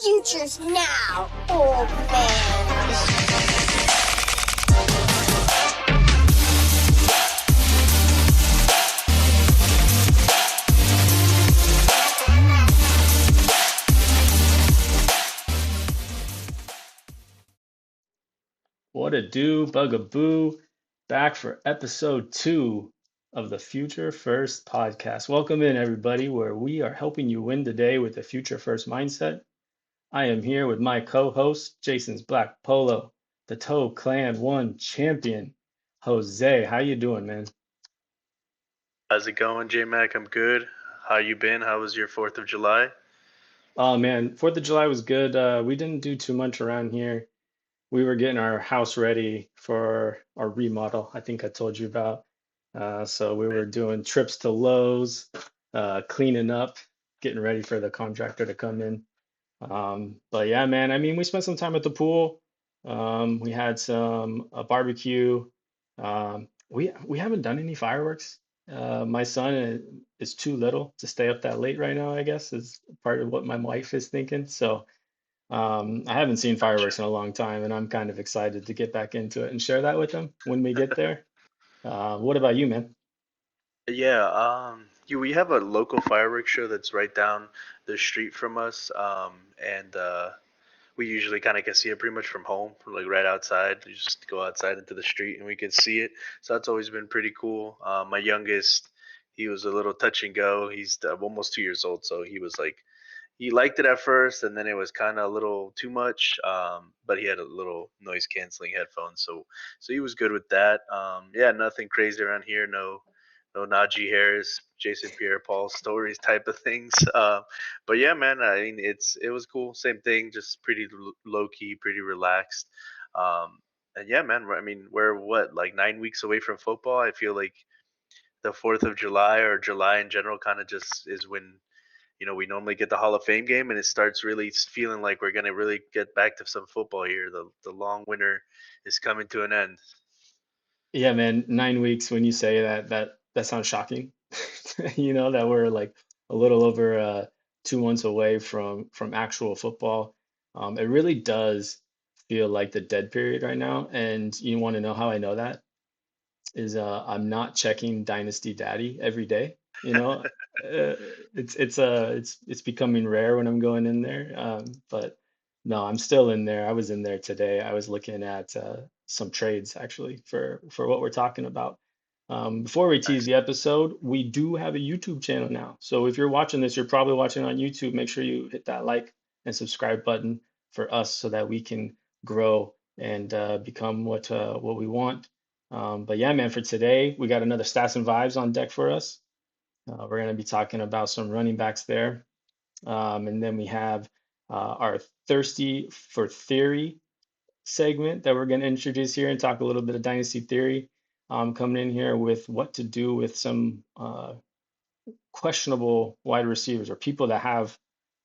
Future's now, old man. What a do, bugaboo, back for episode 2 of the Future First podcast. Welcome in, everybody, where we are helping you win the day with a future first mindset. I am here with my co host, Jason's Black Polo, the Toeclan 1 champion, Jose. How you doing, man? How's it going, Jmac? I'm good. How you been? How was your 4th of July? Oh, man, 4th of July was good. We didn't do too much around here. We were getting our house ready for our remodel, I think I told you about. So we were doing trips to Lowe's, cleaning up, getting ready for the contractor to come in. But yeah, man, I mean, we spent some time at the pool. We had some a barbecue. We haven't done any fireworks. My son is too little to stay up that late right now, I guess, is part of what my wife is thinking. So I haven't seen Gotcha. fireworks in a long time, and I'm kind of excited to get back into it and share that with them when we get there. What about you, man? Yeah, we have a local fireworks show that's right down the street from us, and we usually kind of can see it pretty much from home, like right outside. You just go outside into the street and we can see it. So that's always been pretty cool. My youngest, he was a little touch and go. He's almost 2 years old, so he liked it at first, and then it was kind of a little too much. But he had a little noise canceling headphones, so he was good with that. Yeah, nothing crazy around here. No Najee Harris, Jason Pierre-Paul stories type of things. But yeah, man, I mean it was cool. Same thing, just pretty low key, pretty relaxed. Um, and yeah, man, I mean we're what like 9 weeks away from football. I feel like the 4th of July or July in general kind of just is when we normally get the Hall of Fame game, and it starts really feeling like we're gonna really get back to some football here. The long winter is coming to an end. Yeah, man, 9 weeks when you say that, that sounds shocking. You know, that we're like a little over 2 months away from actual football. It really does feel like the dead period right now. And you want to know how I know that? Is I'm not checking Dynasty Daddy every day. You know, it's becoming rare when I'm going in there. But no, I'm still in there. I was in there today. I was looking at some trades actually for what we're talking about. Before we tease Nice. the episode, we do have a YouTube channel now. So if you're watching this, you're probably watching on YouTube. Make sure you hit that like and subscribe button for us so that we can grow and become what we want. But yeah, man, for today, we got another stats and vibes on deck for us. We're going to be talking about some running backs there. And then we have our Thirsty for Theory segment that we're going to introduce here and talk a little bit of Dynasty Theory. Coming in here with what to do with some questionable wide receivers or people that have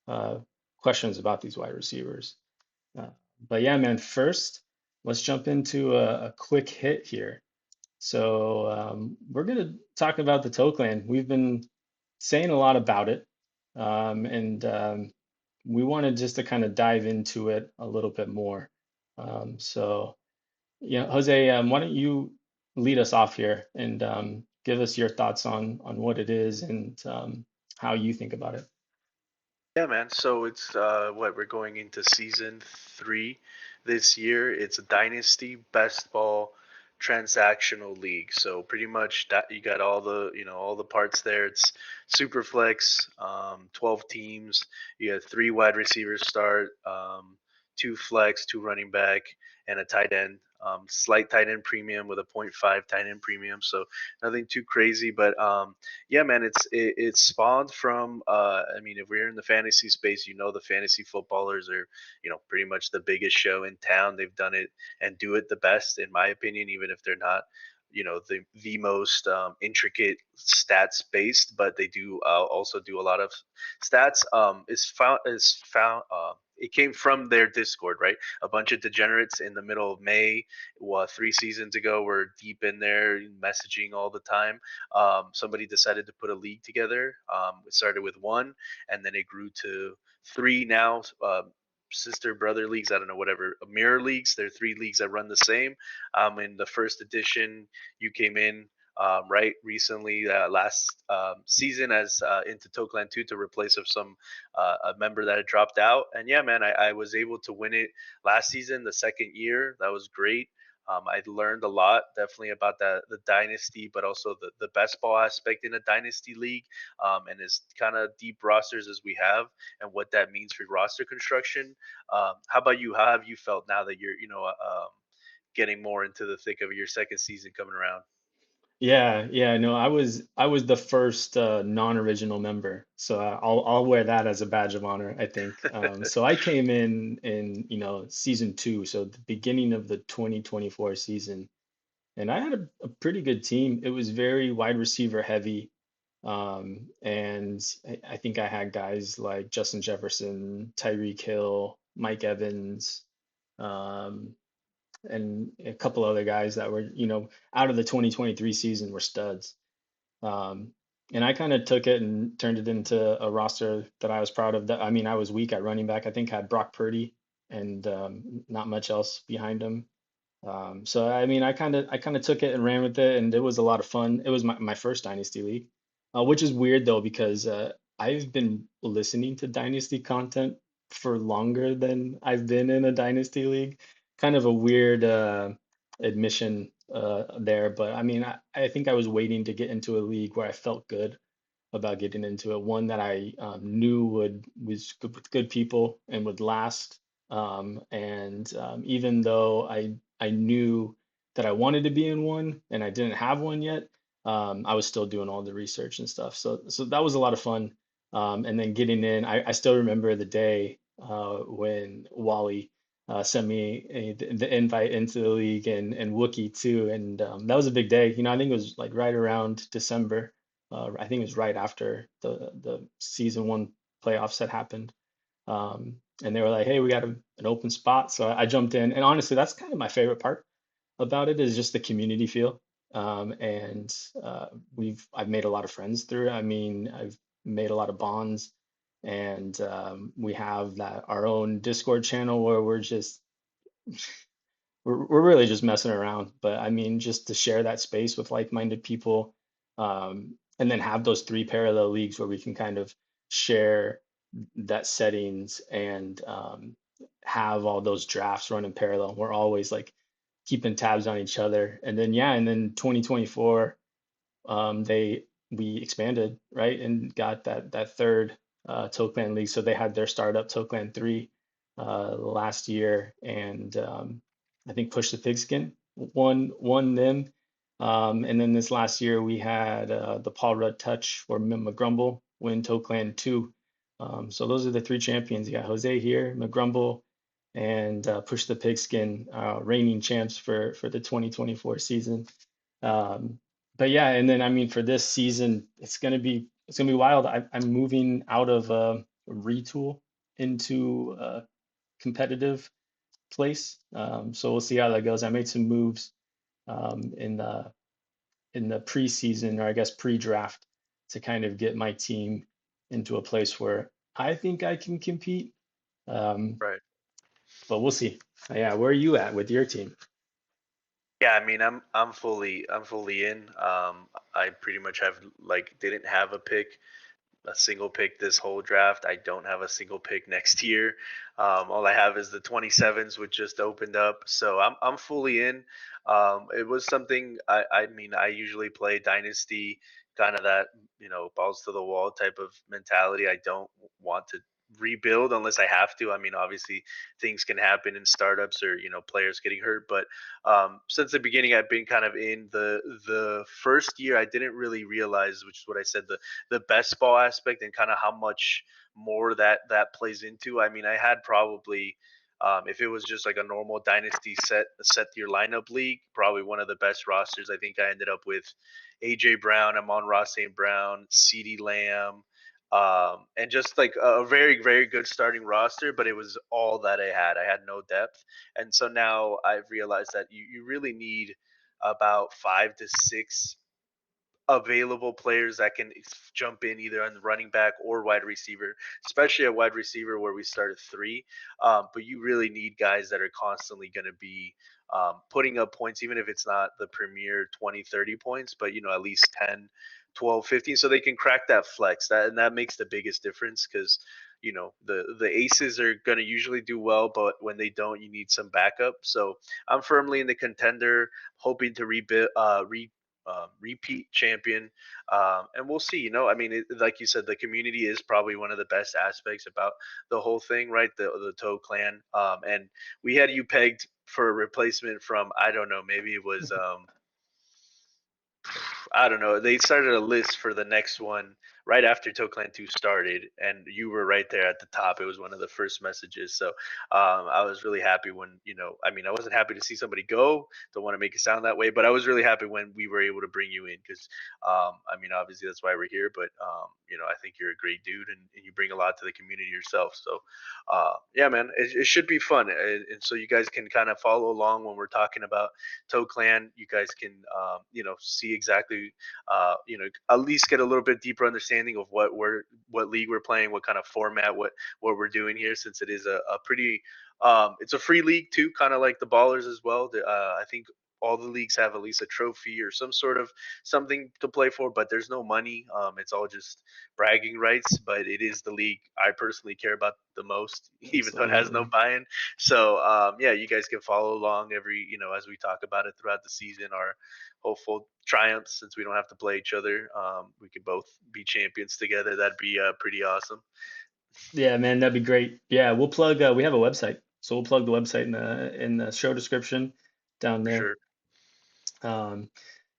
uh, questions about these wide receivers. Uh, but yeah, man, first, let's jump into a quick hit here. So we're going to talk about the Toeclan. We've been saying a lot about it, and we wanted just to kind of dive into it a little bit more. So, yeah, Jose, why don't you lead us off here and give us your thoughts on what it is and how you think about it. Yeah, man. So it's what we're going into season 3 this year. It's a dynasty best ball transactional league. So pretty much that you got all the parts there. It's super flex, 12 teams. You got 3 wide receivers start, 2 flex, 2 running back, and a tight end. Slight tight end premium with a point 0.5 tight end premium. So nothing too crazy, but yeah, man, it's spawned from. I mean, if we're in the fantasy space, the fantasy footballers are, pretty much the biggest show in town. They've done it and do it the best, in my opinion, even if they're not, the most intricate stats based, but they do also do a lot of stats. Is found. It came from their Discord, right? A bunch of degenerates in the middle of May, 3 seasons ago, were deep in there messaging all the time. Somebody decided to put a league together. It started with one, and then it grew to three now. sister brother leagues. I don't know, whatever, mirror leagues. They're three leagues that run the same. In the first edition, you came in right recently last season as into Toeclan 2 to replace of some a member that had dropped out. And yeah, man, I was able to win it last season, the second year. That was great. I learned a lot, definitely about the dynasty, but also the best ball aspect in a dynasty league, and as kind of deep rosters as we have, and what that means for roster construction. How about you? How have you felt now that you're getting more into the thick of your second season coming around? Yeah, yeah, no, I was the first non-original member, so I'll wear that as a badge of honor, I think. So I came in season two, so the beginning of the 2024 season, and I had a pretty good team. It was very wide receiver heavy, and I think I had guys like Justin Jefferson, Tyreek Hill, Mike Evans, um, and a couple other guys that were, out of the 2023 season were studs. Um, and I kind of took it and turned it into a roster that I was proud of. That I mean, I was weak at running back. I think I had Brock Purdy and not much else behind him. So I mean, I kind of took it and ran with it, and it was a lot of fun. It was my first Dynasty League, which is weird though because I've been listening to Dynasty content for longer than I've been in a Dynasty League. Kind of a weird admission there, but I mean, I think I was waiting to get into a league where I felt good about getting into it. One that I knew was good with good people and would last. And even though I knew that I wanted to be in one and I didn't have one yet, I was still doing all the research and stuff. So that was a lot of fun. And then getting in, I still remember the day when Wally sent me the invite into the league and Wookie too. And that was a big day. I think it was like right around December. I think it was right after the season one playoffs had happened. And they were like, "Hey, we got an open spot." So I jumped in, and honestly, that's kind of my favorite part about it is just the community feel. And I've made a lot of friends through it. I mean, I've made a lot of bonds, and we have that our own Discord channel where we're really just messing around. But I mean, just to share that space with like-minded people, and then have those three parallel leagues where we can kind of share that settings and have all those drafts run in parallel. We're always like keeping tabs on each other. And then yeah, and then 2024 they we expanded, right, and got that third Toeclan league. So they had their startup Toeclan 3 last year, and I think Push the Pigskin won them. And then this last year we had the Paul Rudd Touch or McGrumble win Toeclan 2. So those are the three champions. You got Jose here, McGrumble, and Push the Pigskin, reigning champs for the 2024 season. Um, but yeah, and then I mean for this season, it's gonna be wild. I'm moving out of retool into a competitive place. So we'll see how that goes. I made some moves in the preseason, or I guess pre-draft, to kind of get my team into a place where I think I can compete. Um, Right. but we'll see. Yeah, where are you at with your team? Yeah, I mean, I'm fully in. I pretty much have like didn't have a single pick this whole draft. I don't have a single pick next year. All I have is the 27s, which just opened up. So I'm fully in. It was something I mean, I usually play Dynasty, kind of that, balls to the wall type of mentality. I don't want to rebuild unless I have to. I mean, obviously things can happen in startups or, players getting hurt. But since the beginning, I've been kind of in the first year. I didn't really realize, which is what I said, the best ball aspect and kind of how much more that plays into. I mean, I had probably if it was just like a normal dynasty set your lineup league, probably one of the best rosters. I think I ended up with AJ Brown, Amon-Ra St. Brown, CeeDee Lamb, and just like a very very good starting roster. But it was all that I had. I had no depth, and so now I've realized that you really need about 5 to 6 available players that can jump in either on the running back or wide receiver, especially at wide receiver where we start at three. But you really need guys that are constantly going to be putting up points, even if it's not the premier 20, 30 points, but at least 10, 12, 15, so they can crack that flex. And that makes the biggest difference because the aces are going to usually do well, but when they don't, you need some backup. So I'm firmly in the contender, hoping to repeat champion, and we'll see. Like you said, the community is probably one of the best aspects about the whole thing, right? The Toeclan, and we had you pegged for a replacement from, I don't know, maybe it was I don't know. They started a list for the next one right after Toeclan 2 started, and you were right there at the top. It was one of the first messages. So I was really happy when, I wasn't happy to see somebody go. Don't want to make it sound that way, but I was really happy when we were able to bring you in because, obviously that's why we're here. But, I think you're a great dude and you bring a lot to the community yourself. So, yeah, man, it should be fun. And so you guys can kind of follow along when we're talking about Toeclan. You guys can, see exactly, at least get a little bit deeper understanding of what league we're playing, what kind of format, what we're doing here, since it is a pretty, it's a free league too, kind of like the Ballers as well. I think all the leagues have at least a trophy or some sort of something to play for, but there's no money. It's all just bragging rights. But it is the league I personally care about the most, even though it has no Absolutely. buy-in. So yeah, you guys can follow along as we talk about it throughout the season. Our hopeful triumphs, since we don't have to play each other. We could both be champions together. That'd be pretty awesome. Yeah, man, that'd be great. Yeah, we'll plug we have a website. So we'll plug the website in the show description down For there. sure. Um,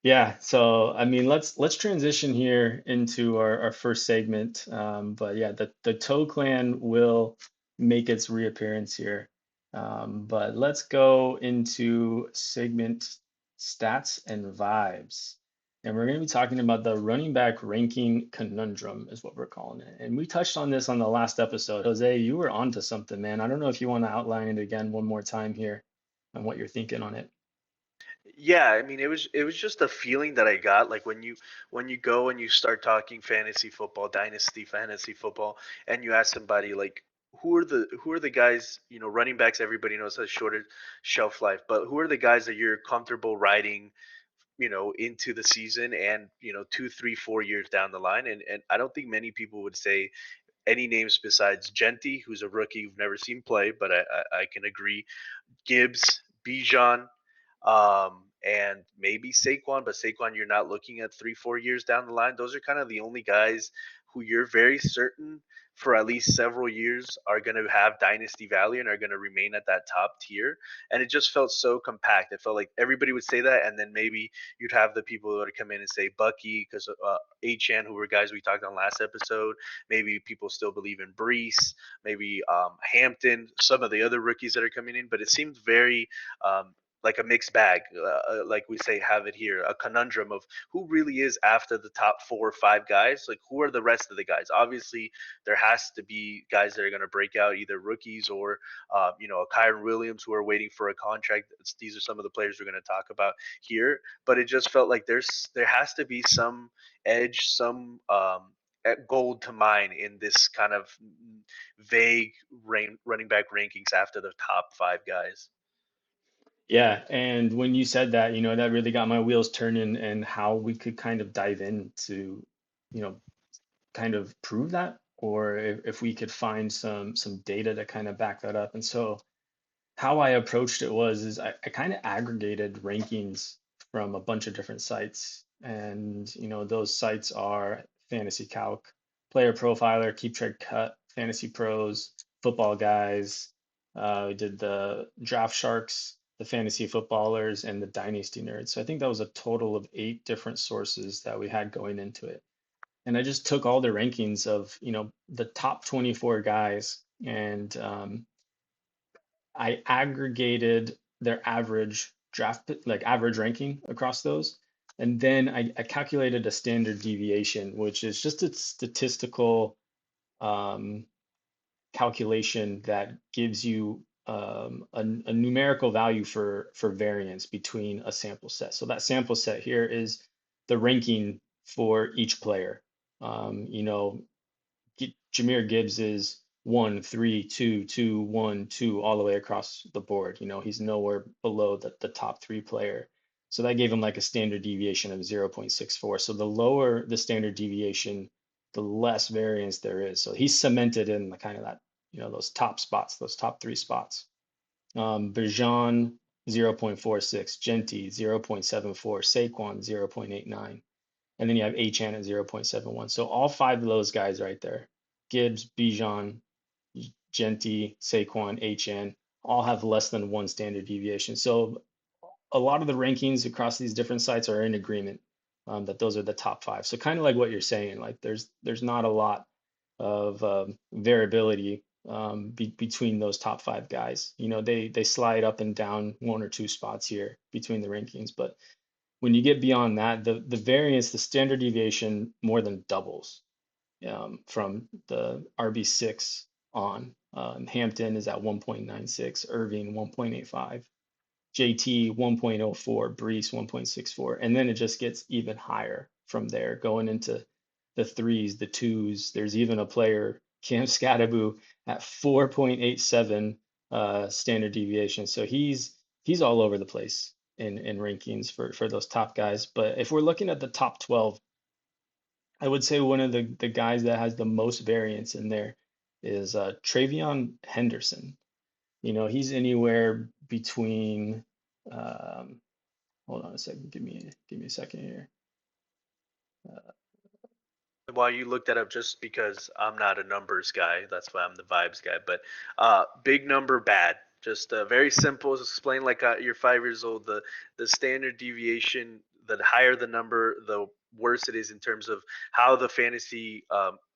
yeah, so I mean, let's transition here into our first segment. But yeah, the Toe Clan will make its reappearance here. But let's go into segment stats and vibes. And we're going to be talking about the running back ranking conundrum, is what we're calling it. And we touched on this on the last episode. Jose, you were onto something, man. I don't know if you want to outline it again one more time here and what you're thinking on it. Yeah, it was just a feeling that I got, like when you go and you start talking fantasy football, dynasty fantasy football, and you ask somebody like who are the guys, running backs everybody knows has shorter shelf life, but who are the guys that you're comfortable riding, into the season and 2, 3, 4 years down the line, and I don't think many people would say any names besides Genty, who's a rookie you've never seen play, but I can agree. Gibbs, Bijan, and maybe Saquon, but Saquon, you're not looking at 3, 4 years down the line. Those are kind of the only guys who you're very certain for at least several years are going to have dynasty value and are going to remain at that top tier. And it just felt so compact. It felt like everybody would say that, and then maybe you'd have the people that would come in and say Bucky because Achan, who were guys we talked on last episode. Maybe people still believe in Brees, maybe Hampton, some of the other rookies that are coming in. But it seemed very like a mixed bag, like we say, have it here, a conundrum of who really is after the top 4 or 5 guys. Like, who are the rest of the guys? Obviously, there has to be guys that are going to break out, either rookies or, a Kyron Williams who are waiting for a contract. These are some of the players we're going to talk about here. But it just felt like there has to be some edge, some gold to mine in this kind of vague running back rankings after the top 5 guys. Yeah, and when you said that, that really got my wheels turning and how we could kind of dive into, you know, kind of prove that, or if we could find some data to kind of back that up. And so how I approached it was is I kind of aggregated rankings from a bunch of different sites. And those sites are Fantasy Calc, Player Profiler, Keep Trade Cut, Fantasy Pros, Football Guys. We did the Draft Sharks, the Fantasy Footballers, and the Dynasty Nerds. So I think that was a total of 8 different sources that we had going into it. And I just took all the rankings of the top 24 guys, and I aggregated their average like average ranking across those. And then I calculated a standard deviation, which is just a statistical um, calculation that gives you a numerical value for variance between a sample set. So that sample set here is the ranking for each player. You know, Jahmyr Gibbs is 1, 3, 2, 2, 1, 2 all the way across the board. You know, he's nowhere below the top three player. So that gave him like a standard deviation of 0.64. So the lower the standard deviation, the less variance there is. So he's cemented in the kind of that, you know, those top spots, those top three spots. Bijan 0.46, Genti 0.74, Saquon 0.89. And then you have Achan at 0.71. So all five of those guys right there, Gibbs, Bijan, Genti, Saquon, Achan, all have less than one standard deviation. So a lot of the rankings across these different sites are in agreement that those are the top five. So kind of like what you're saying, like there's not a lot of variability between those top five guys. You know, they slide up and down one or two spots here between the rankings, but when you get beyond that, the variance, the standard deviation more than doubles from the RB6 on. Hampton is at 1.96, Irving 1.85, JT 1.04, Brees 1.64, and then it just gets even higher from there, going into the threes, the twos. There's even a player, Cam Scattaboo, at 4.87 standard deviation. So he's all over the place in rankings for those top guys. But if we're looking at the top 12, I would say one of the guys that has the most variance in there is Travion Henderson. You know, he's anywhere between hold on a second, give me a second here. While you look that up, just because I'm not a numbers guy, that's why I'm the vibes guy. But big number bad. Just very simple. Explain like you're 5 years old. The standard deviation. The higher the number, the worse it is in terms of how the fantasy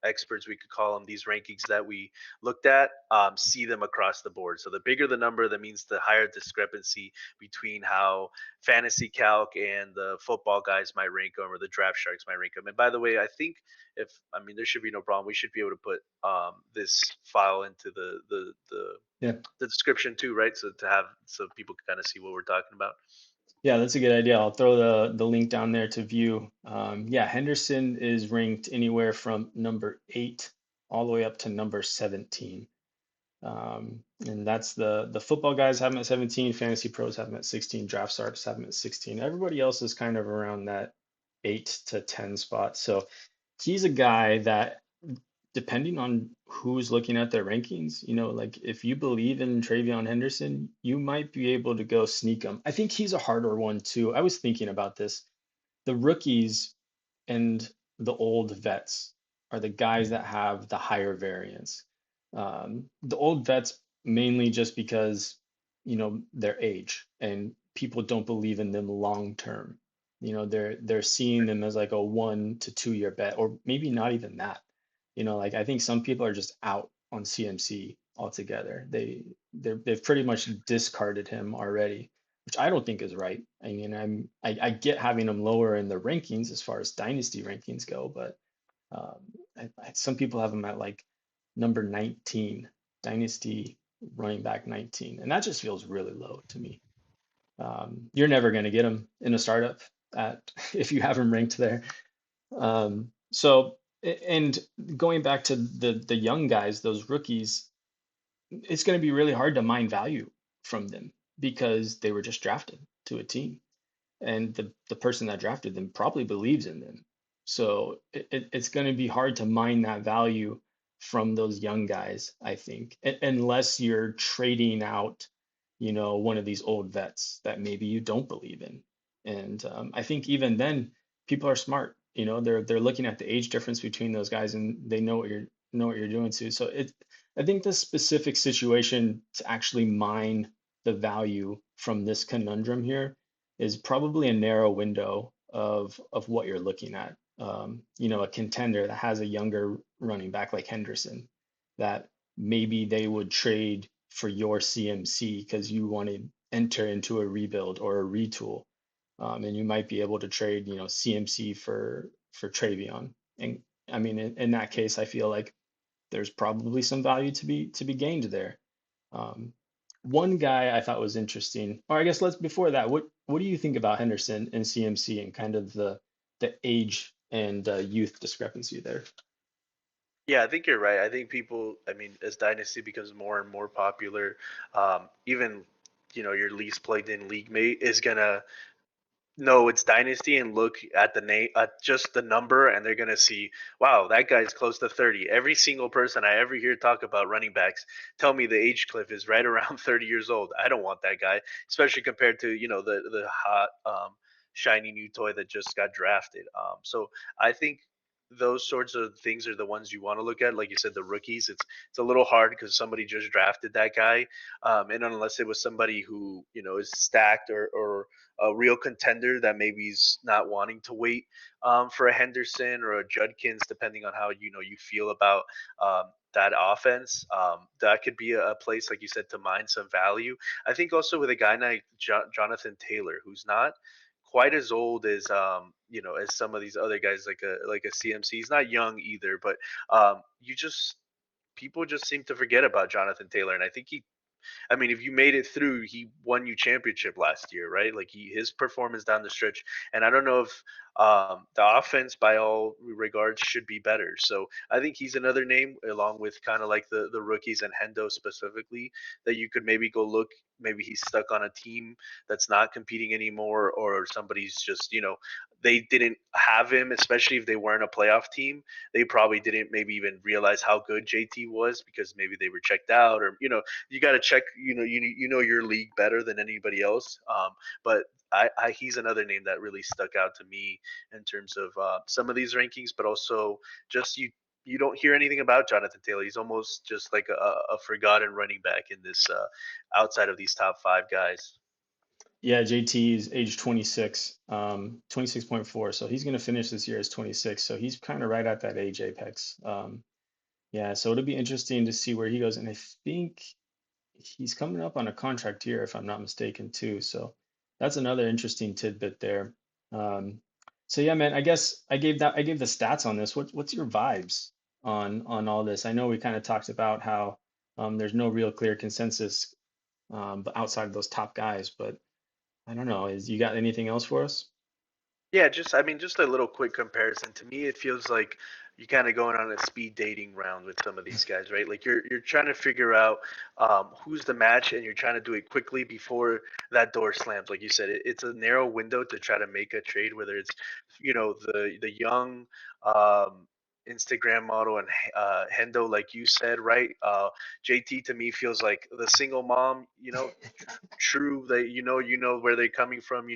experts, we could call them, these rankings that we looked at, see them across the board. So the bigger the number, that means the higher discrepancy between how fantasy calc and the football guys might rank them, or the draft sharks might rank them. And by the way, I think, if I mean, there should be no problem. We should be able to put this file into Yeah, the description too, right? So to have, so people can kind of see what we're talking about. yeah, that's a good idea. I'll throw the link down there to view. Yeah, Henderson is ranked anywhere from number 8 all the way up to number 17. And that's the football guys have him at 17, fantasy pros have him at 16, draft sharks have him at 16. Everybody else is kind of around that 8 to 10 spot. So he's a guy that, depending on who's looking at their rankings, you know, like if you believe in Travion Henderson, you might be able to go sneak him. I think he's a harder one too. I was thinking about this. The rookies and the old vets are the guys that have the higher variance. The old vets mainly just because, you know, their age and people don't believe in them long term. You know, they're seeing them as like a 1 to 2 year bet, or maybe not even that. You know, like I think some people are just out on CMC altogether. They've pretty much discarded him already, which I don't think is right. I mean, I get having him lower in the rankings as far as dynasty rankings go, but um, some people have him at like number 19, dynasty running back 19, and that just feels really low to me. You're never going to get him in a startup at if you have him ranked there. So, and going back to the young guys, those rookies, it's going to be really hard to mine value from them because they were just drafted to a team, and the person that drafted them probably believes in them. So it's going to be hard to mine that value from those young guys, I think, unless you're trading out, you know, one of these old vets that maybe you don't believe in. And I think even then, people are smart. You know, they're looking at the age difference between those guys, and they know what you're doing too. So I think the specific situation to actually mine the value from this conundrum here is probably a narrow window of what you're looking at. You know, a contender that has a younger running back like Henderson, that maybe they would trade for your CMC because you want to enter into a rebuild or a retool, and you might be able to trade, you know, CMC for Travion. And I mean, in that case, I feel like there's probably some value to be gained there. Um, One guy I thought was interesting, or I guess let's before that, what do you think about Henderson and CMC and kind of the age and youth discrepancy there. Yeah, I think you're right. I think people, I mean, as Dynasty becomes more and more popular, even your least plugged in league mate is gonna no, it's Dynasty and look at the name, at just the number, and they're gonna see, wow, that guy's close to 30. Every single person I ever hear talk about running backs tell me the age cliff is right around 30 years old. I don't want that guy, especially compared to the hot shiny new toy that just got drafted. So I think those sorts of things are the ones you want to look at. Like you said, the rookies. It's a little hard because somebody just drafted that guy, and unless it was somebody who is stacked or a real contender that maybe is not wanting to wait for a Henderson or a Judkins, depending on how you feel about that offense. That could be a place, like you said, to mine some value. I think also with a guy like Jonathan Taylor, who's not quite as old as as some of these other guys like a CMC. He's not young either, but you just people just seem to forget about Jonathan Taylor, and I think I mean, if you made it through, he won you championship last year, right? Like his performance down the stretch, and I don't know if the offense, by all regards, should be better. So I think he's another name, along with kind of like the rookies and Hendo specifically, that you could maybe go look. Maybe he's stuck on a team that's not competing anymore, or somebody's just they didn't have him, especially if they weren't a playoff team. They probably didn't maybe even realize how good JT was because maybe they were checked out, or you got to check your league better than anybody else. But he's another name that really stuck out to me in terms of some of these rankings, but also just you don't hear anything about Jonathan Taylor. He's almost just like a forgotten running back in this outside of these top five guys. Yeah, JT is age 26, 26.4. So he's going to finish this year as 26. So he's kind of right at that age apex. Yeah, so it'll be interesting to see where he goes. And I think he's coming up on a contract here, if I'm not mistaken, too. So that's another interesting tidbit there. Um, so yeah, man, I guess I gave the stats on this. What's your vibes on all this? I know we kind of talked about how there's no real clear consensus but outside of those top guys, but I don't know. Is you got anything else for us? Yeah, just a little quick comparison. To me, it feels like you're kind of going on a speed dating round with some of these guys, right? Like you're trying to figure out who's the match, and you're trying to do it quickly before that door slams. Like you said, it's a narrow window to try to make a trade, whether it's the young Instagram model and Hendo, like you said, right? JT to me feels like the single mom, true. They you know where they're coming from.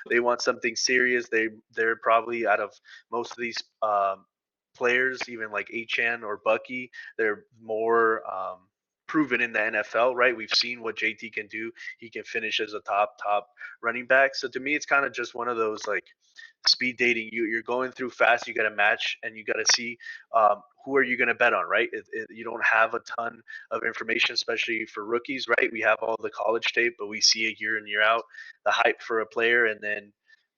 They want something serious. They're probably out of most of these players, even like Achan or Bucky, they're more proven in the NFL, right? We've seen what JT can do. He can finish as a top running back. So to me, it's kind of just one of those like speed dating. You're going through fast. You got to match, and you got to see who are you going to bet on, right? You don't have a ton of information, especially for rookies, right? We have all the college tape, but we see it year in year out the hype for a player, and then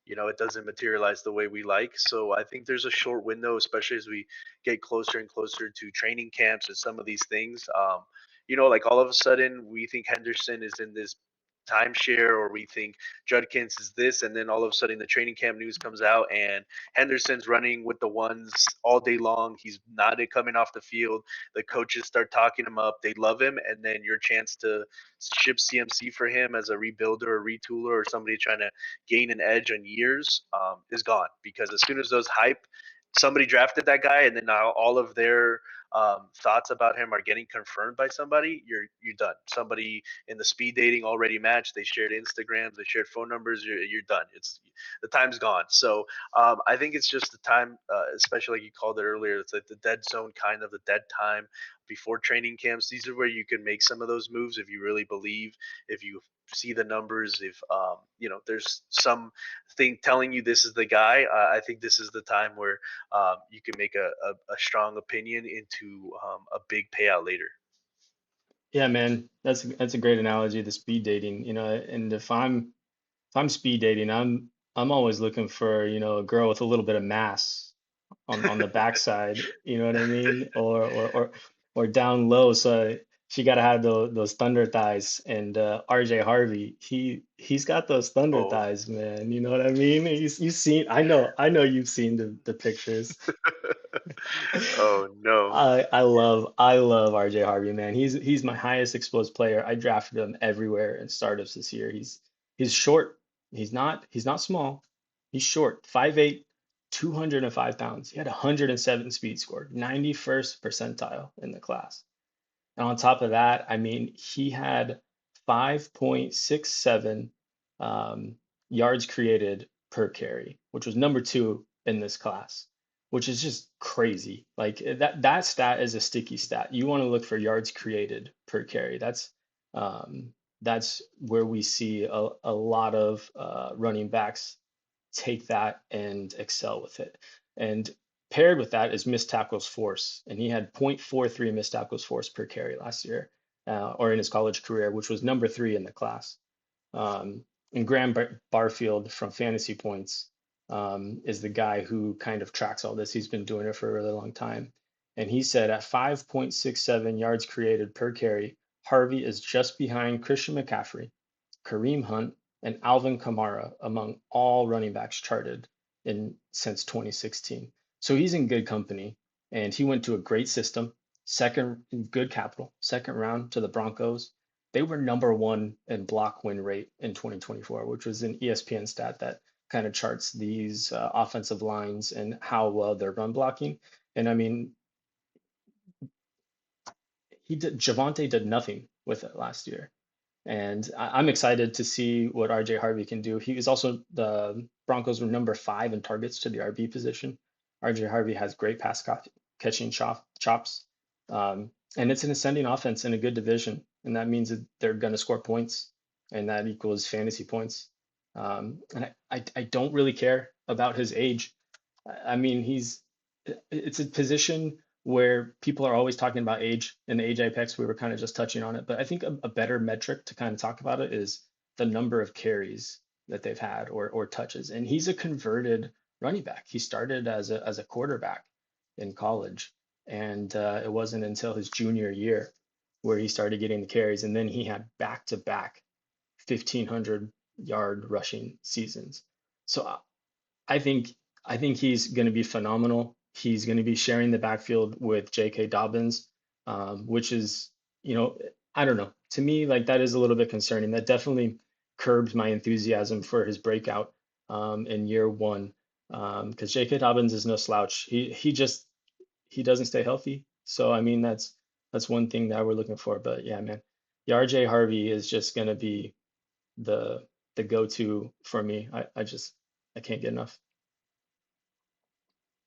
it doesn't materialize the way we like. So I think there's a short window, especially as we get closer and closer to training camps and some of these things. Like all of a sudden we think Henderson is in this timeshare, or we think Judkins is this, and then all of a sudden the training camp news comes out and Henderson's running with the ones all day long. He's not coming off the field. The coaches start talking him up. They love him, and then your chance to ship CMC for him as a rebuilder or retooler or somebody trying to gain an edge on years is gone, because as soon as those hype somebody drafted that guy, and then now all of their thoughts about him are getting confirmed by somebody, you're done. Somebody in the speed dating already matched. They shared Instagrams, they shared phone numbers. You're done. It's the time's gone. So I think it's just the time, especially like you called it earlier. It's like the dead zone, kind of the dead time before training camps. These are where you can make some of those moves if you really believe, if you see the numbers, if there's some thing telling you this is the guy. I think this is the time where you can make a strong opinion into a big payout later. Yeah, man, that's a great analogy, the speed dating, and if I'm speed dating, I'm always looking for, a girl with a little bit of mass on the backside, you know what I mean? Or down low. So she got to have those thunder thighs. And RJ Harvey, he's got those thunder Oh, thighs, man. You know what I mean? You've seen, I know you've seen the pictures. oh no. I love RJ Harvey, man. He's my highest exposed player. I drafted him everywhere in startups this year. He's short. He's not small. He's short. 5'8", 205 pounds. He had 107 speed score, 91st percentile in the class. And on top of that, I mean, he had 5.67 um, yards created per carry, which was number two in this class, which is just crazy. Like that stat is a sticky stat. You want to look for yards created per carry. Um, that's where we see a lot of running backs take that and excel with it. And paired with that is missed tackles force, and he had 0.43 missed tackles force per carry last year, or in his college career, which was number three in the class. And Graham Barfield from Fantasy Points is the guy who kind of tracks all this. He's been doing it for a really long time. And he said at 5.67 yards created per carry, Harvey is just behind Christian McCaffrey, Kareem Hunt, and Alvin Kamara among all running backs charted in since 2016. So he's in good company, and he went to a great system, second good capital, second round to the Broncos. They were number one in block win rate in 2024, which was an ESPN stat that kind of charts these offensive lines and how well they're run blocking. And I mean, Javante did nothing with it last year. And I'm excited to see what RJ Harvey can do. He is also the Broncos were number five in targets to the RB position. RJ Harvey has great catching chops. And it's an ascending offense in a good division. And that means that they're going to score points, and that equals fantasy points. And I don't really care about his age. I mean, it's a position where people are always talking about age. In the age apex, we were kind of just touching on it, but I think a better metric to kind of talk about it is the number of carries that they've had or touches. And he's a converted running back. He started as a quarterback in college, and it wasn't until his junior year where he started getting the carries, and then he had back-to-back 1,500-yard rushing seasons. So I think I think he's going to be phenomenal. He's going to be sharing the backfield with J.K. Dobbins, which is, I don't know. To me, like that is a little bit concerning. That definitely curbed my enthusiasm for his breakout in year one, because J.K. Dobbins is no slouch. He doesn't stay healthy. So I mean that's one thing that we're looking for. But yeah, man, the RJ Harvey is just going to be the the go-to for me. I can't get enough.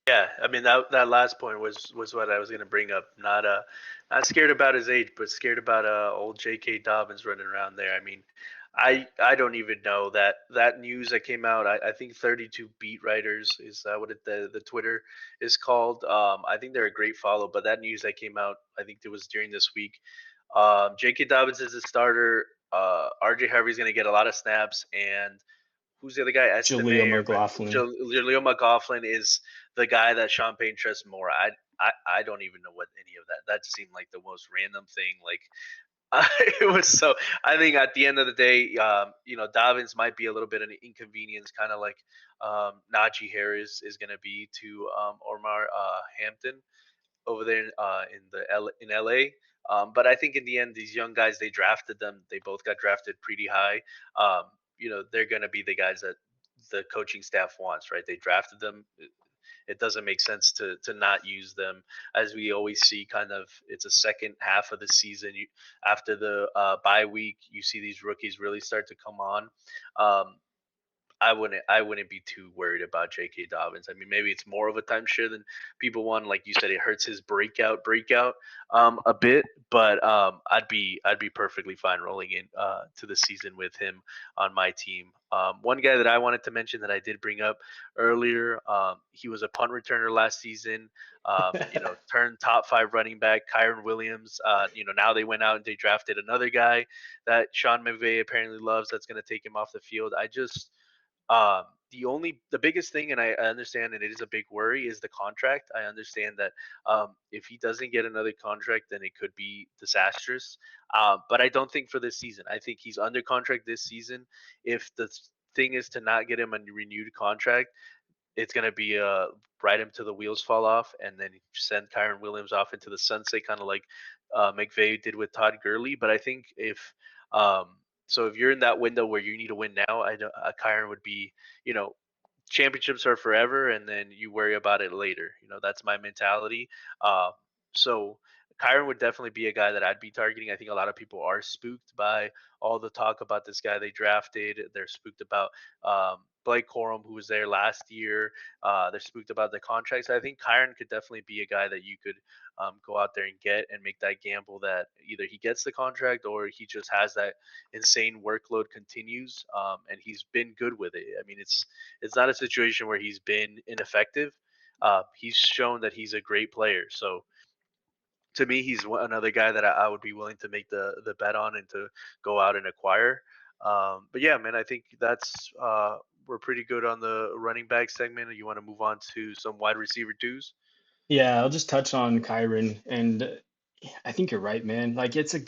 Yeah, I mean that last point was what I was going to bring up. Not scared about his age, but scared about old J.K. Dobbins running around there. I mean, I don't even know that news that came out. I think 32 beat writers is what the Twitter is called. I think they're a great follow, but that news that came out, I think it was during this week. J.K. Dobbins is a starter. R.J. Harvey's going to get a lot of snaps, and who's the other guy? Estime Jaleel or McLaughlin. Jaleel McLaughlin is the guy that Sean Payne trusts more. I don't even know what any of that. That seemed like the most random thing. Like it was so. I think at the end of the day, Dobbins might be a little bit of an inconvenience, kind of like Najee Harris is going to be to Omar Hampton over there in LA. But I think in the end, these young guys they drafted them. They both got drafted pretty high. They're going to be the guys that the coaching staff wants, right? They drafted them. It doesn't make sense to not use them, as we always see. Kind of, it's a second half of the season. After the bye week, you see these rookies really start to come on. Um, I wouldn't be too worried about J.K. Dobbins. I mean, maybe it's more of a timeshare than people want. Like you said, it hurts his breakout a bit, but I'd be perfectly fine rolling in to the season with him on my team. One guy that I wanted to mention that I did bring up earlier, he was a punt returner last season. Turned top five running back, Kyron Williams. Now they went out and they drafted another guy that Sean McVay apparently loves. That's going to take him off the field. I just the biggest thing, and I understand, and it is a big worry, is the contract. I understand that if he doesn't get another contract, then it could be disastrous. But I don't think for this season. I think he's under contract this season. If the thing is to not get him a renewed contract, it's going to be ride him till the wheels fall off, and then send Kyron Williams off into the sunset, kind of like McVay did with Todd Gurley. But I think um, if you're in that window where you need to win now, I know Kyron would be, you know, championships are forever, and then you worry about it later. That's my mentality. Uh, so Kyron would definitely be a guy that I'd be targeting. I think a lot of people are spooked by all the talk about this guy they drafted. They're spooked about Blake Corum, who was there last year. They're spooked about the contracts. I think Kyron could definitely be a guy that you could go out there and get and make that gamble that either he gets the contract or he just has that insane workload continues. And he's been good with it. I mean, it's not a situation where he's been ineffective. He's shown that he's a great player. So to me, he's another guy that I would be willing to make the bet on and to go out and acquire. But yeah, man, I think that's we're pretty good on the running back segment. You want to move on to some wide receiver twos? Yeah, I'll just touch on Kyron, and I think you're right, man. Like it's a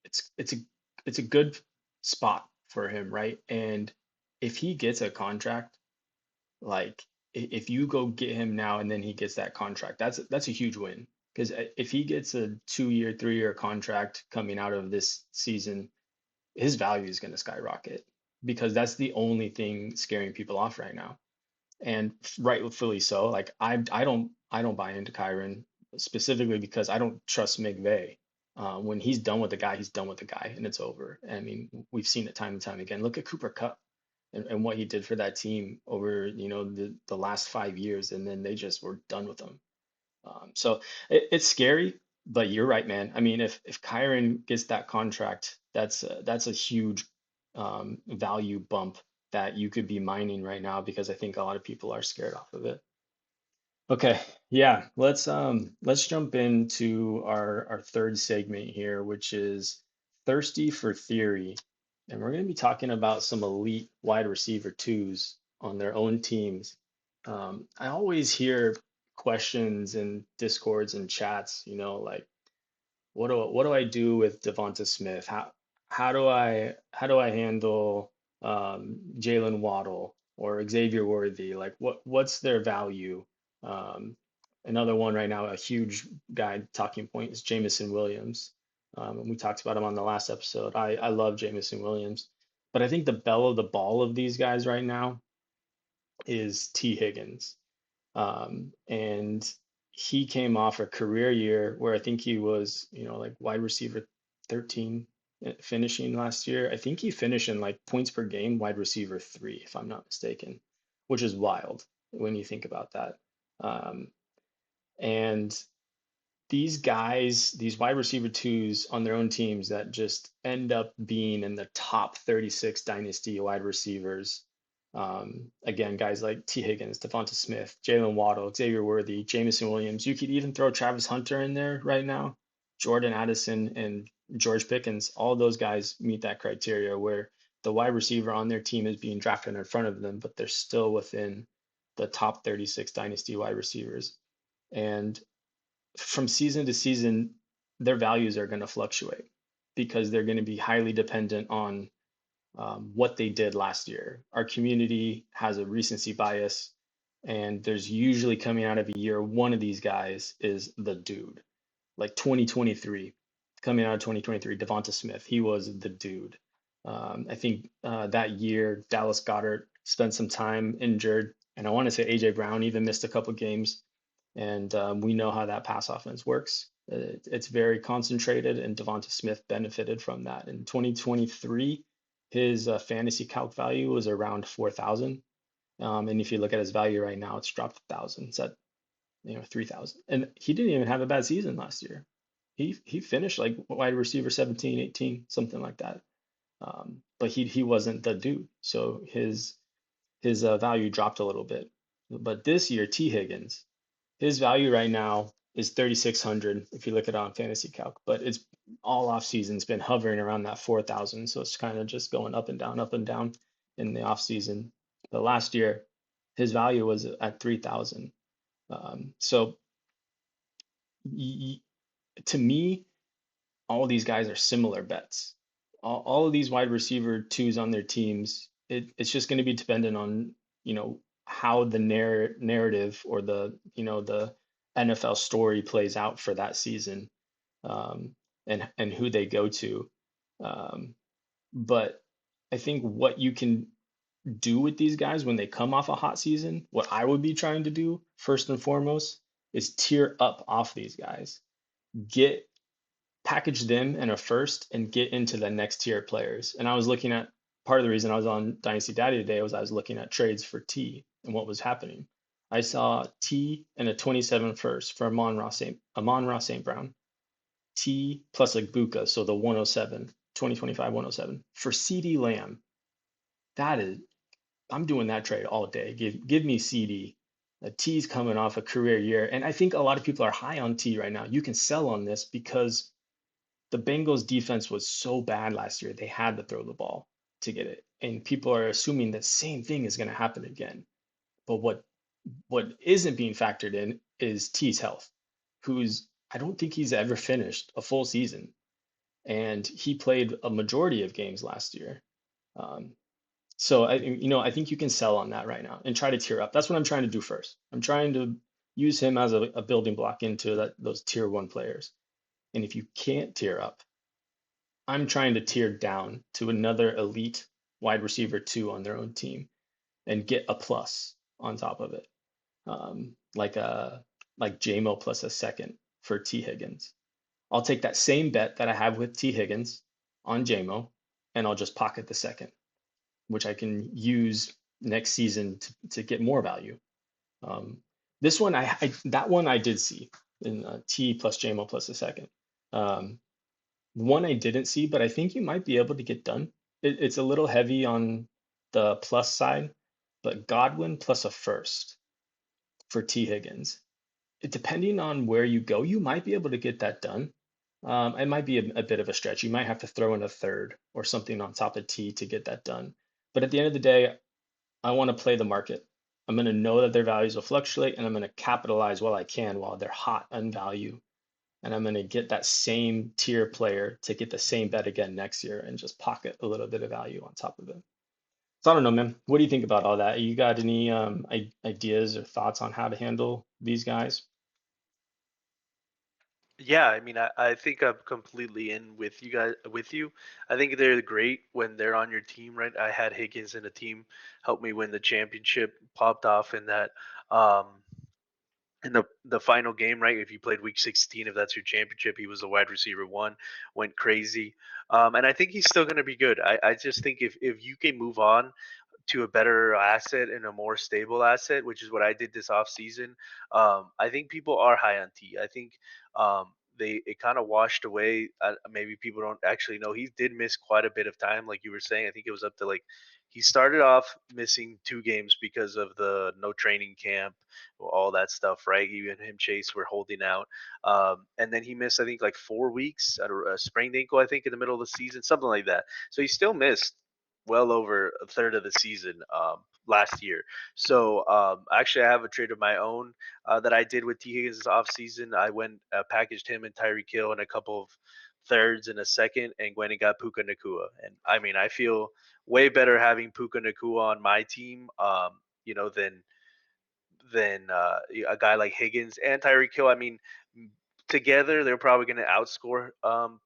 it's a good spot for him, right? And if he gets a contract, like if you go get him now and then he gets that contract, that's a huge win. Because if he gets a 2 year, 3 year contract coming out of this season, his value is going to skyrocket because that's the only thing scaring people off right now, and rightfully so. Like I don't buy into Kyron specifically because I don't trust McVay. When he's done with the guy, he's done with the guy, and it's over. I mean, we've seen it time and time again. Look at Cooper Cup and what he did for that team over the last 5 years, and then they just were done with him. So it's scary, but you're right, man. I mean, if Kyron gets that contract, that's a huge value bump that you could be mining right now because I think a lot of people are scared off of it. Okay, yeah, let's jump into our third segment here, which is thirsty for theory. And we're going to be talking about some elite wide receiver twos on their own teams. I always hear questions in discords and chats, like what do I do with Devonta Smith? How do I handle Jalen Waddle or Xavier Worthy? Like what's their value? Um, Another one right now, a huge guy talking point is Jamison Williams. And we talked about him on the last episode. I love Jamison Williams, but I think the belle of the ball of these guys right now is T. Higgins. And he came off a career year where I think he was, like wide receiver 13 finishing last year. I think he finished in like points per game, wide receiver 3, if I'm not mistaken, which is wild when you think about that. Um, and these guys, these wide receiver twos on their own teams that just end up being in the top 36 dynasty wide receivers. Again, guys like T. Higgins, Devonta Smith, Jalen Waddle, Xavier Worthy, Jamison Williams. You could even throw Travis Hunter in there right now, Jordan Addison, and George Pickens. All those guys meet that criteria where the wide receiver on their team is being drafted in front of them, but they're still within the top 36 dynasty wide receivers. And from season to season, their values are going to fluctuate because they're going to be highly dependent on what they did last year. Our community has a recency bias, and there's usually coming out of a year, one of these guys is the dude. Like 2023, coming out of 2023, Devonta Smith, he was the dude. I think that year, Dallas Goedert spent some time injured, and I want to say AJ Brown even missed a couple games. And we know how that pass offense works. It's very concentrated, and Devonta Smith benefited from that. In 2023, his fantasy calc value was around 4,000. And if you look at his value right now, it's dropped 1,000. It's at 3,000. And he didn't even have a bad season last year. He finished like wide receiver 17, 18, something like that. But he wasn't the dude. So his value dropped a little bit. But this year, T. Higgins, his value right now is 3,600 if you look at it on Fantasy Calc, but it's all off season. It's been hovering around that 4,000. So it's kind of just going up and down in the off season. But last year, his value was at 3,000. So y to me, all these guys are similar bets. All of these wide receiver twos on their teams, it's just going to be dependent on, how the narrative or the NFL story plays out for that season, um, and who they go to. Um, but I think what you can do with these guys when they come off a hot season, what I would be trying to do first and foremost is tier up off these guys. Get Package them in a first and get into the next tier players. And I was looking at part of the reason I was on Dynasty Daddy today was I was looking at trades for T and what was happening. I saw T and a 27 first for Amon-Ra St. Brown, T plus a Buka, so the 107, 2025 107 for CD Lamb. That is, I'm doing that trade all day. Give me CD. T's coming off a career year, and I think a lot of people are high on T right now. You can sell on this because the Bengals defense was so bad last year, they had to throw the ball to get it. And people are assuming that same thing is going to happen again. But what isn't being factored in is T's health, who's I don't think he's ever finished a full season. And he played a majority of games last year. Um, so I think you can sell on that right now and try to tier up. That's what I'm trying to do first. I'm trying to use him as a building block into those tier one players. And if you can't tier up, I'm trying to tier down to another elite wide receiver two on their own team and get a plus on top of it, like JMO plus a second for T Higgins. I'll take that same bet that I have with T Higgins on JMO, and I'll just pocket the second, which I can use next season to get more value. Um, this one, that one I did see in T plus JMO plus a second. Um, One I didn't see, but I think you might be able to get done. It's a little heavy on the plus side, but Godwin plus a first for T Higgins. Depending on where you go, you might be able to get that done. It might be a bit of a stretch. You might have to throw in a third or something on top of T to get that done. But at the end of the day, I want to play the market. I'm going to know that their values will fluctuate, and I'm going to capitalize while I can while they're hot on value, and I'm going to get that same tier player to get the same bet again next year and just pocket a little bit of value on top of it. So I don't know, man. What do you think about all that? You got any ideas or thoughts on how to handle these guys? Yeah, I mean, I think I'm completely in with you guys. With you, I think they're great when they're on your team, right? I had Higgins in a team, helped me win the championship, popped off um, in the final game, right? If you played week 16, if that's your championship, he was the wide receiver one, went crazy, and I think he's still going to be good. I just think if you can move on to a better asset and a more stable asset, which is what I did this off season. I think people are high on T. I think they it kind of washed away. Maybe people don't actually know he did miss quite a bit of time, like you were saying. I think it was up to like he started off missing 2 games because of the no training camp, all that stuff, right? He and him Chase were holding out, and then he missed I think like 4 weeks at a sprained ankle, I think in the middle of the season, something like that. So he still missed well over a third of the season last year. So actually, I have a trade of my own that I did with T Higgins this offseason. I went packaged him and Tyreek Hill and a couple of thirds and a second, and went and got Puka Nakua. And I mean, I feel way better having Puka Nakua on my team, than a guy like Higgins and Tyreek Hill. I mean, together they're probably going to outscore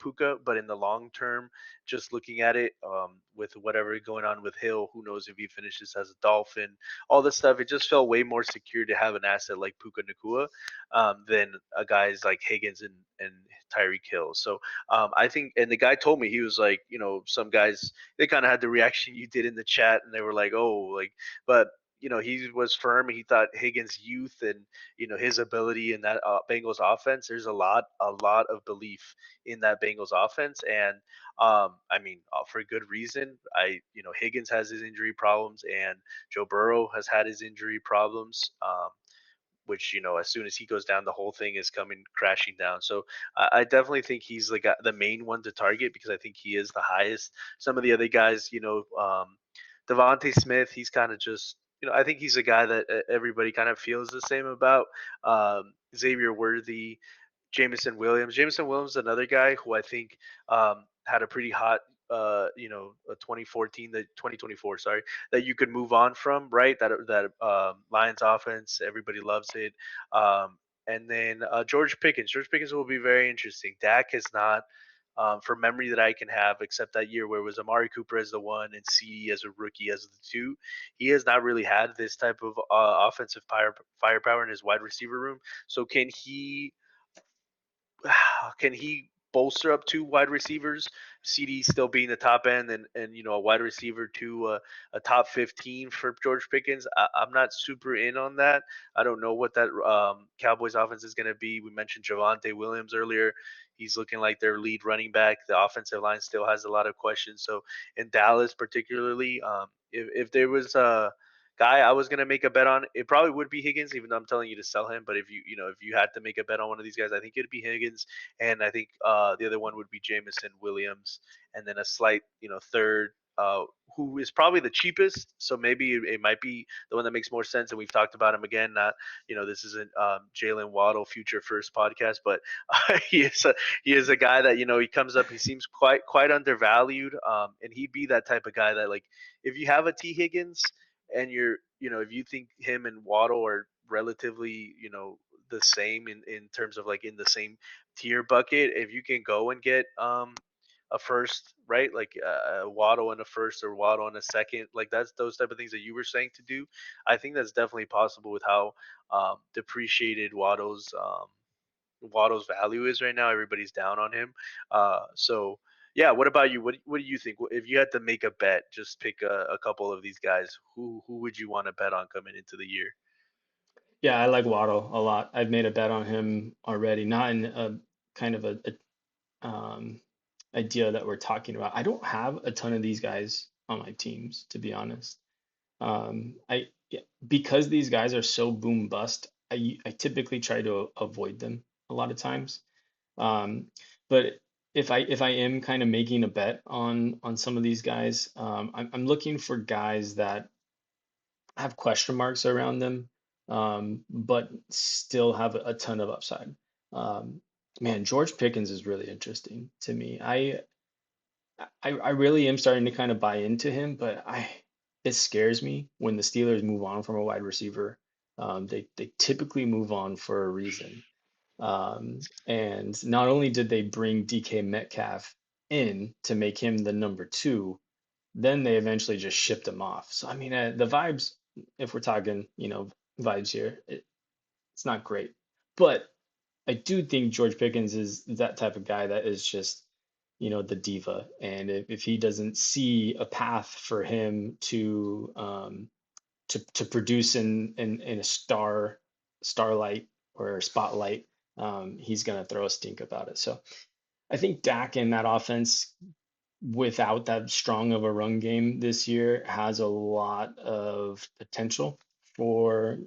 Puka, but in the long term, just looking at it with whatever going on with Hill, who knows if he finishes as a Dolphin, all this stuff, it just felt way more secure to have an asset like Puka Nakua than a guys like Higgins and Tyreek Hill. So I think, and the guy told me, he was like, some guys, they kind of had the reaction you did in the chat, and they were like, oh, like, but he was firm. He thought Higgins' youth and his ability in that Bengals offense. There's a lot of belief in that Bengals offense, and I mean, for good reason. Higgins has his injury problems, and Joe Burrow has had his injury problems. Which as soon as he goes down, the whole thing is coming crashing down. So I definitely think he's the main one to target because I think he is the highest. Some of the other guys, Devontae Smith, he's kind of just, I think he's a guy that everybody kind of feels the same about. Xavier Worthy, Jameson Williams. Jameson Williams is another guy who I think had a pretty hot, a 2014, the 2024, sorry, that you could move on from, right? That Lions offense, everybody loves it. And then George Pickens. George Pickens will be very interesting. Dak has not, from memory that I can have, except that year where it was Amari Cooper as the one and CD as a rookie as the two. He has not really had this type of offensive firepower in his wide receiver room. So can he bolster up two wide receivers? CD still being the top end, and a wide receiver to a top 15 for George Pickens. I'm not super in on that. I don't know what that Cowboys offense is going to be. We mentioned Javonte Williams earlier. He's looking like their lead running back. The offensive line still has a lot of questions. So in Dallas, particularly, if there was a guy I was gonna make a bet on, it probably would be Higgins, even though I'm telling you to sell him. But if you had to make a bet on one of these guys, I think it'd be Higgins, and I think the other one would be Jameson Williams, and then a slight, third, who is probably the cheapest. So maybe it might be the one that makes more sense. And we've talked about him again. Not, this isn't Jalen Waddle Future First podcast, but he is a guy that he comes up. He seems quite undervalued, and he'd be that type of guy that, like, if you have a T Higgins and if you think him and Waddle are relatively, the same in terms of, like, in the same tier bucket, if you can go and get a first, right? Like Waddle and a first or Waddle and a second, like that's those type of things that you were saying to do. I think that's definitely possible with how depreciated Waddle's value is right now. Everybody's down on him. So yeah, what about you? What do you think? If you had to make a bet, just pick a couple of these guys. Who would you want to bet on coming into the year? Yeah, I like Waddle a lot. I've made a bet on him already, not in a kind of a idea that we're talking about. I don't have a ton of these guys on my teams, to be honest. I yeah, because these guys are so boom bust, I typically try to avoid them a lot of times. Um, but if I am kind of making a bet on some of these guys, I'm looking for guys that have question marks around them, but still have a ton of upside. Um, Man, George Pickens is really interesting to me. I really am starting to kind of buy into him, but it scares me when the Steelers move on from a wide receiver. They typically move on for a reason. And not only did they bring DK Metcalf in to make him the number two, then they eventually just shipped him off. So I mean, the vibes, if we're talking, vibes here, it's not great. But I do think George Pickens is that type of guy that is just, the diva. And if he doesn't see a path for him to produce in a starlight or spotlight, he's gonna throw a stink about it. So I think Dak in that offense, without that strong of a run game this year, has a lot of potential for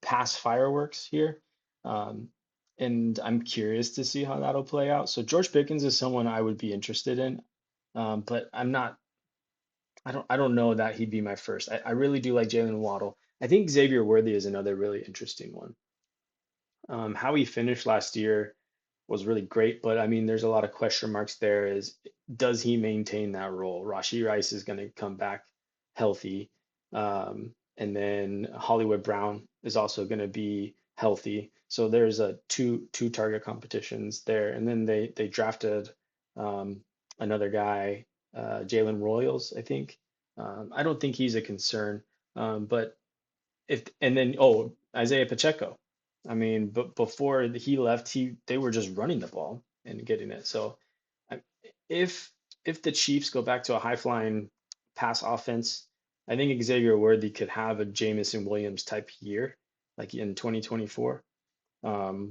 pass fireworks here. Um, and I'm curious to see how that'll play out. So George Pickens is someone I would be interested in, but I'm not. I don't know that he'd be my first. I really do like Jalen Waddle. I think Xavier Worthy is another really interesting one. How he finished last year was really great, but I mean, there's a lot of question marks there. Does he maintain that role? Rashee Rice is going to come back healthy, and then Hollywood Brown is also going to be healthy. So there's a two target competitions there, and then they drafted another guy, Jalen Royals, I think. I don't think he's a concern, but if and then Isaiah Pacheco. I mean, but before he left, they were just running the ball and getting it. So I- if if the Chiefs go back to a high flying pass offense, I think Xavier Worthy could have a Jamison Williams type year, like in 2024,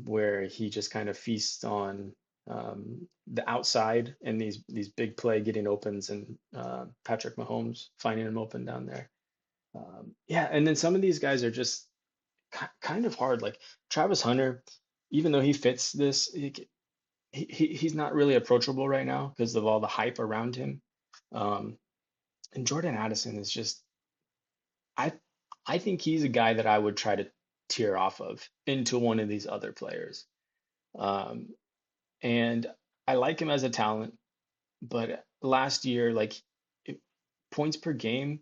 where he just kind of feasts on the outside and these big play getting opens and Patrick Mahomes finding him open down there. Yeah, and then some of these guys are just kind of hard. Like Travis Hunter, even though he fits this, he's not really approachable right now because of all the hype around him. Um, And Jordan Addison is just I I think he's a guy that I would try to tear off of into one of these other players. Um, and I like him as a talent, but last year, like it, points per game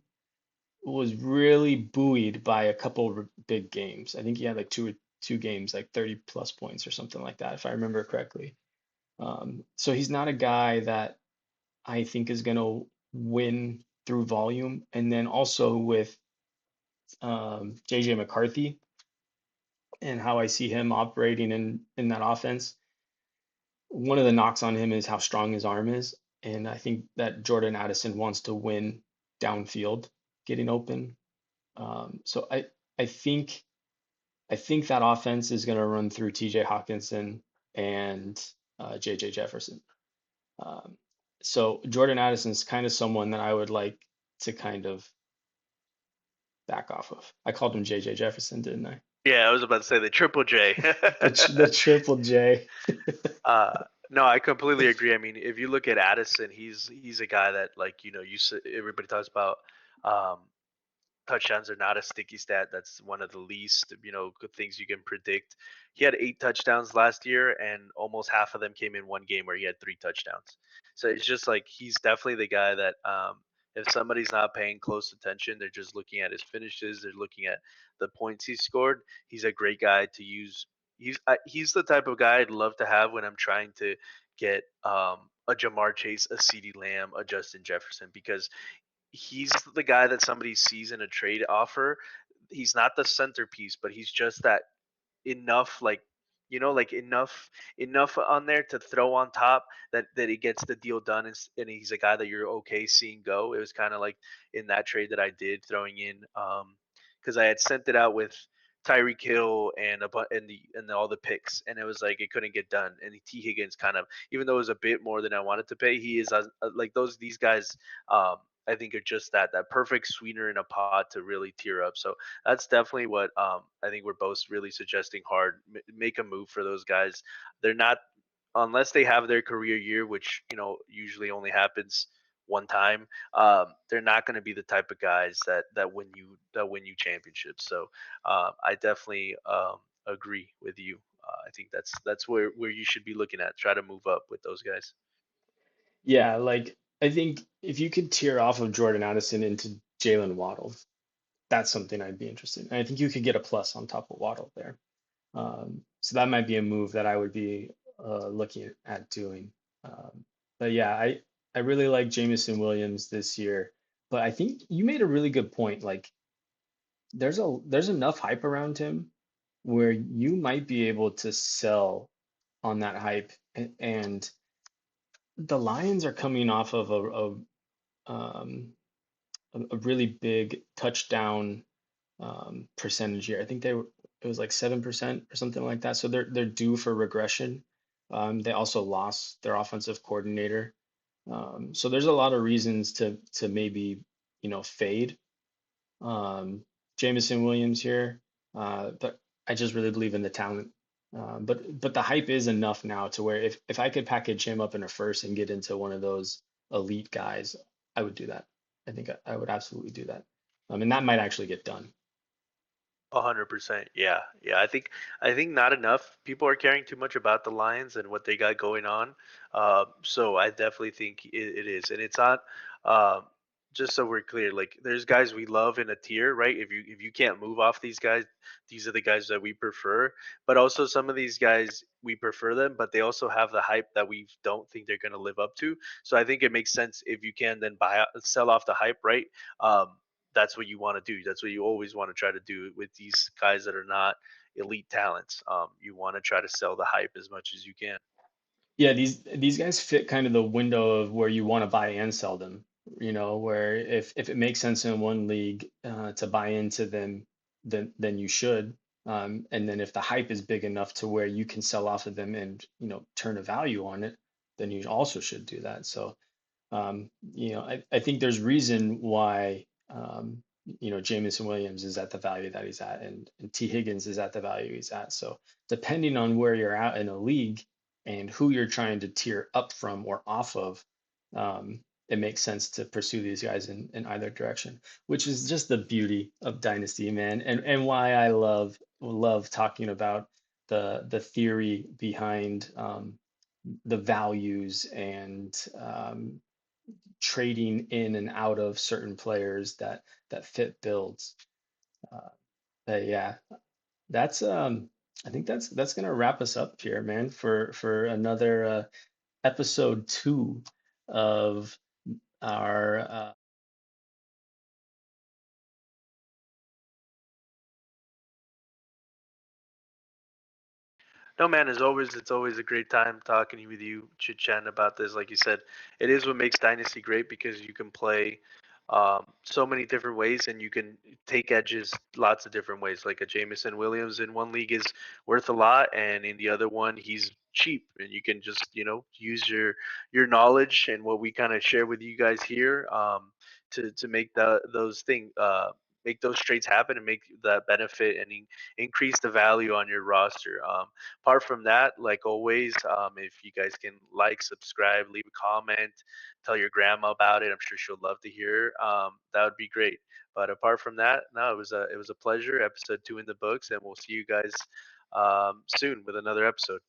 was really buoyed by a couple big games. I think he had like two games, like 30 plus points or something like that, if I remember correctly. So he's not a guy that I think is going to win through volume. And then also with JJ McCarthy and how I see him operating in that offense, one of the knocks on him is how strong his arm is. And I think that Jordan Addison wants to win downfield, getting open. So I think I think that offense is going to run through TJ Hawkinson and JJ Jefferson. Um, so Jordan Addison is kind of someone that I would like to kind of back off of. I called him JJ Jefferson, didn't I? Yeah, I was about to say the triple J. The triple J. uh, no, I completely agree. I mean, if you look at Addison, he's a guy that, like, everybody talks about um, touchdowns are not a sticky stat. That's one of the least, good things you can predict. He had 8 touchdowns last year, and almost half of them came in one game where he had 3 touchdowns. So it's just like he's definitely the guy that, if somebody's not paying close attention, they're just looking at his finishes, they're looking at the points he scored. He's a great guy to use. He's the type of guy I'd love to have when I'm trying to get a Jamar Chase, a CeeDee Lamb, a Justin Jefferson, because he's the guy that somebody sees in a trade offer. He's not the centerpiece, but he's just that enough, like, like enough on there to throw on top that he gets the deal done, and he's a guy that you're okay seeing go. It was kind of like in that trade that I did, throwing in because I had sent it out with Tyreek Hill and all the picks, and it was like it couldn't get done. And T Higgins kind of, even though it was a bit more than I wanted to pay, he is like these guys. I think are just that perfect sweetener in a pot to really tear up. So that's definitely what I think we're both really suggesting hard. Make a move for those guys. They're not, unless they have their career year, which usually only happens one time. They're not going to be the type of guys that win you championships. So I definitely agree with you. I think that's where you should be looking at. Try to move up with those guys. Yeah, like I think if you could tear off of Jordan Addison into Jalen Waddle, that's something I'd be interested in. I think you could get a plus on top of Waddle there. So that might be a move that I would be looking at doing. But yeah, I really like Jamison Williams this year. But I think you made a really good point. Like there's enough hype around him where you might be able to sell on that hype. And the Lions are coming off of um, a really big touchdown percentage here. I think it was like 7% or something like that. So they're due for regression. They also lost their offensive coordinator. So there's a lot of reasons to maybe, fade Jamison Williams here. But I just really believe in the talent. But the hype is enough now to where if I could package him up in a first and get into one of those elite guys, I would do that. I think I would absolutely do that. And that might actually get done. 100%. Yeah. Yeah. I think not enough people are caring too much about the Lions and what they got going on. So I definitely think it is, and it's not. Um, just so we're clear, like there's guys we love in a tier, right? If you can't move off these guys, these are the guys that we prefer. But also some of these guys we prefer them, but they also have the hype that we don't think they're going to live up to. So I think it makes sense if you can then sell off the hype, right? That's what you want to do. That's what you always want to try to do with these guys that are not elite talents. You want to try to sell the hype as much as you can. Yeah, these guys fit kind of the window of where you want to buy and sell them. Where if it makes sense in one league to buy into them, then you should. And then if the hype is big enough to where you can sell off of them and turn a value on it, then you also should do that. So I think there's reason why Jamison Williams is at the value that he's at, and T Higgins is at the value he's at. So depending on where you're at in a league and who you're trying to tier up from or off of, it makes sense to pursue these guys in either direction, which is just the beauty of Dynasty, man, and why I love talking about the theory behind the values and trading in and out of certain players that fit builds. Uh, but yeah, that's I think that's gonna wrap us up here, man, for another episode 2 of our No, man, as always, it's always a great time talking with you, chit chatting about this. Like you said, it is what makes Dynasty great because you can play so many different ways and you can take edges lots of different ways. Like a Jameson Williams in one league is worth a lot, and in the other one, he's cheap. And you can just, use your knowledge and what we kind of share with you guys here to make those things. Make those trades happen and make that benefit and increase the value on your roster. Apart from that, like always, if you guys can like, subscribe, leave a comment, tell your grandma about it. I'm sure she'll love to hear. That would be great. But apart from that, no, it was a pleasure. Episode 2 in the books, and we'll see you guys soon with another episode.